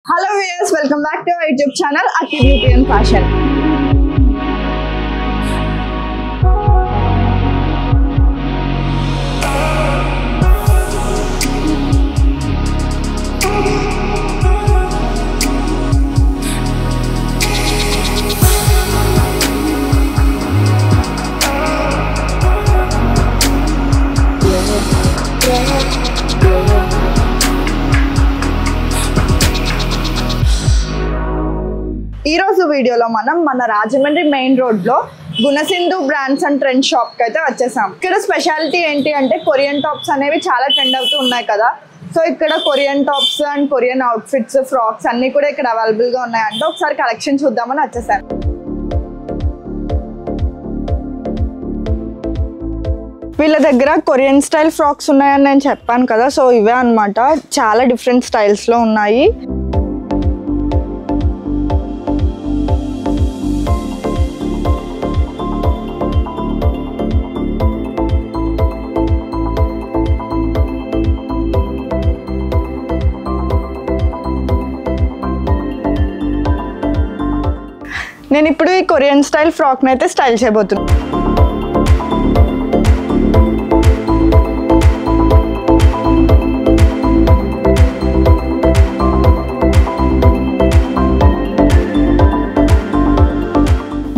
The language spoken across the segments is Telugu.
Hello viewers, welcome back to our YouTube channel Aki Beauty and Fashion. ఈ రోజు వీడియోలో మనం మన రాజమండ్రి మెయిన్ రోడ్ లో గుణసింధు బ్రాండ్స్ అండ్ ట్రెండ్ షాప్ కి అయితే వచ్చేసాం. ఇక్కడ స్పెషాలిటీ ఏంటి అంటే కొరియన్ టాప్స్ అనేవి చాలా ట్రెండ్ అవుతూ ఉన్నాయి కదా. సో ఇక్కడ Korean tops and Korean outfits, frocks అన్ని కూడా ఇక్కడ అవైలబుల్ గా ఉన్నాయంటే ఒకసారి కలెక్షన్ చూద్దామని వచ్చేసాం. వీళ్ళ దగ్గర కొరియన్ స్టైల్ ఫ్రాక్స్ ఉన్నాయని నేను చెప్పాను కదా. సో ఇవే అన్నమాట, చాలా డిఫరెంట్ స్టైల్స్ లో ఉన్నాయి. నేను ఇప్పుడు ఈ కొరియన్ స్టైల్ ఫ్రాక్ని అయితే స్టైల్ చేయబోతున్నాను.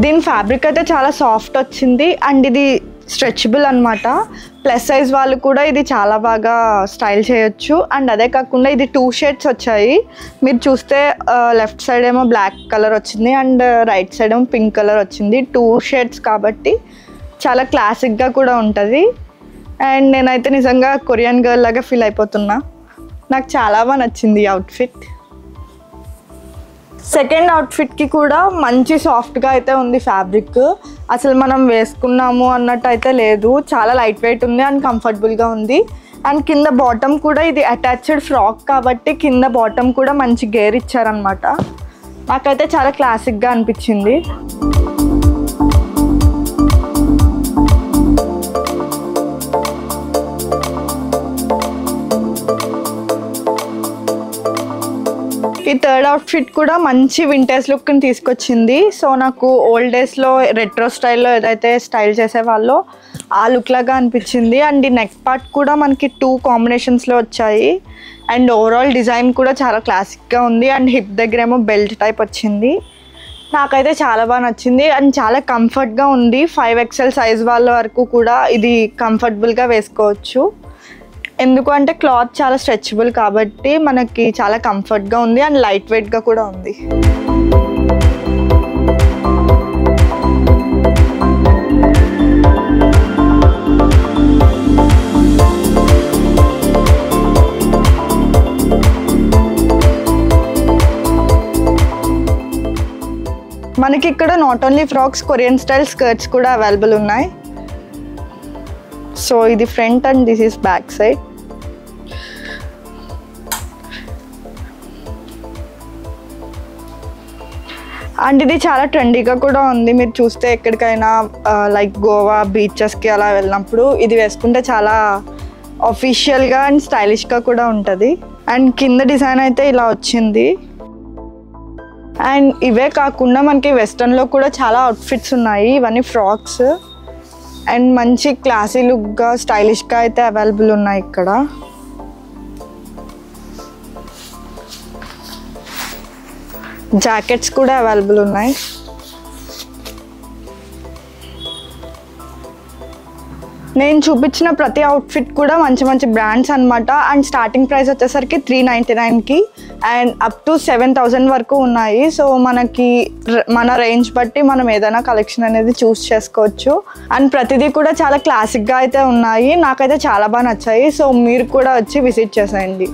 దీని ఫ్యాబ్రిక్ అయితే చాలా సాఫ్ట్ వచ్చింది అండ్ ఇది స్ట్రెచబుల్ అనమాట. ప్లస్ సైజ్ వాళ్ళు కూడా ఇది చాలా బాగా స్టైల్ చేయొచ్చు. అండ్ అదే కాకుండా ఇది 2 షేడ్స్ వచ్చాయి. మీరు చూస్తే లెఫ్ట్ సైడ్ ఏమో బ్లాక్ కలర్ వచ్చింది అండ్ రైట్ సైడ్ ఏమో పింక్ కలర్ వచ్చింది. 2 షేడ్స్ కాబట్టి చాలా క్లాసిక్గా కూడా ఉంటుంది. అండ్ నేనైతే నిజంగా కొరియన్ గర్ల్ లాగా ఫీల్ అయిపోతున్నా. నాకు చాలా బాగా నచ్చింది ఈ అవుట్ఫిట్. సెకండ్ అవుట్ఫిట్కి కూడా మంచి సాఫ్ట్గా అయితే ఉంది ఫ్యాబ్రిక్. అసలు మనం వేసుకున్నాము అన్నట్టు అయితే లేదు. చాలా లైట్ వెయిట్ ఉంది అండ్ కంఫర్టబుల్గా ఉంది. అండ్ కింద బాటమ్ కూడా ఇది అటాచ్డ్ ఫ్రాక్ కాబట్టి కింద బాటమ్ కూడా మంచి గేర్ ఇచ్చారనమాట. నాకైతే చాలా క్లాసిక్గా అనిపించింది. ఈ థర్డ్ అవుట్ఫిట్ కూడా మంచి వింటేజ్ లుక్ని తీసుకొచ్చింది. సో నాకు ఓల్డ్ డేస్లో రెట్రో స్టైల్లో ఏదైతే స్టైల్ చేసేవాళ్ళో ఆ లుక్ లాగా అనిపించింది. అండ్ ఈ నెక్ పార్ట్ కూడా మనకి 2 కాంబినేషన్స్లో వచ్చాయి. అండ్ ఓవరాల్ డిజైన్ కూడా చాలా క్లాసిక్గా ఉంది. అండ్ హిప్ దగ్గర ఏమో బెల్ట్ టైప్ వచ్చింది. నాకైతే చాలా బాగా నచ్చింది అండ్ చాలా కంఫర్ట్గా ఉంది. 5XL సైజ్ వాళ్ళ వరకు కూడా ఇది కంఫర్టబుల్గా వేసుకోవచ్చు. ఎందుకు అంటే క్లాత్ చాలా స్ట్రెచబుల్ కాబట్టి మనకి చాలా కంఫర్ట్గా ఉంది అండ్ లైట్ వెయిట్గా కూడా ఉంది. మనకి ఇక్కడ not only frocks, Korean style skirts కూడా అవైలబుల్ ఉన్నాయి. సో ఇది front and this is back side. And ఇది చాలా ట్రెండీగా కూడా ఉంది. మీరు చూస్తే ఎక్కడికైనా లైక్ గోవా బీచెస్కి అలా వెళ్ళినప్పుడు ఇది వేసుకుంటే చాలా అఫీషియల్గా అండ్ స్టైలిష్గా కూడా ఉంటుంది. అండ్ కింద డిజైన్ అయితే ఇలా వచ్చింది. అండ్ ఇవే కాకుండా మనకి వెస్ట్రన్లో కూడా చాలా అవుట్ఫిట్స్ ఉన్నాయి. ఇవన్నీ ఫ్రాక్స్ అండ్ మంచి క్లాసీ లుక్గా స్టైలిష్గా అయితే అవైలబుల్ ఉన్నాయి. ఇక్కడ జాకెట్స్ కూడా అవైలబుల్ ఉన్నాయి. నేను చూపించిన ప్రతి అవుట్ఫిట్ కూడా మంచి మంచి బ్రాండ్స్ అనమాట. అండ్ స్టార్టింగ్ ప్రైస్ వచ్చేసరికి 399కి అండ్ అప్ టు 7000 వరకు ఉన్నాయి. సో మనకి మన రేంజ్ బట్టి మనం ఏదైనా కలెక్షన్ అనేది చూస్ చేసుకోవచ్చు. అండ్ ప్రతిదీ కూడా చాలా క్లాసిక్గా అయితే ఉన్నాయి. నాకైతే చాలా బాగా నచ్చాయి. సో మీరు కూడా వచ్చి విజిట్ చేసేయండి.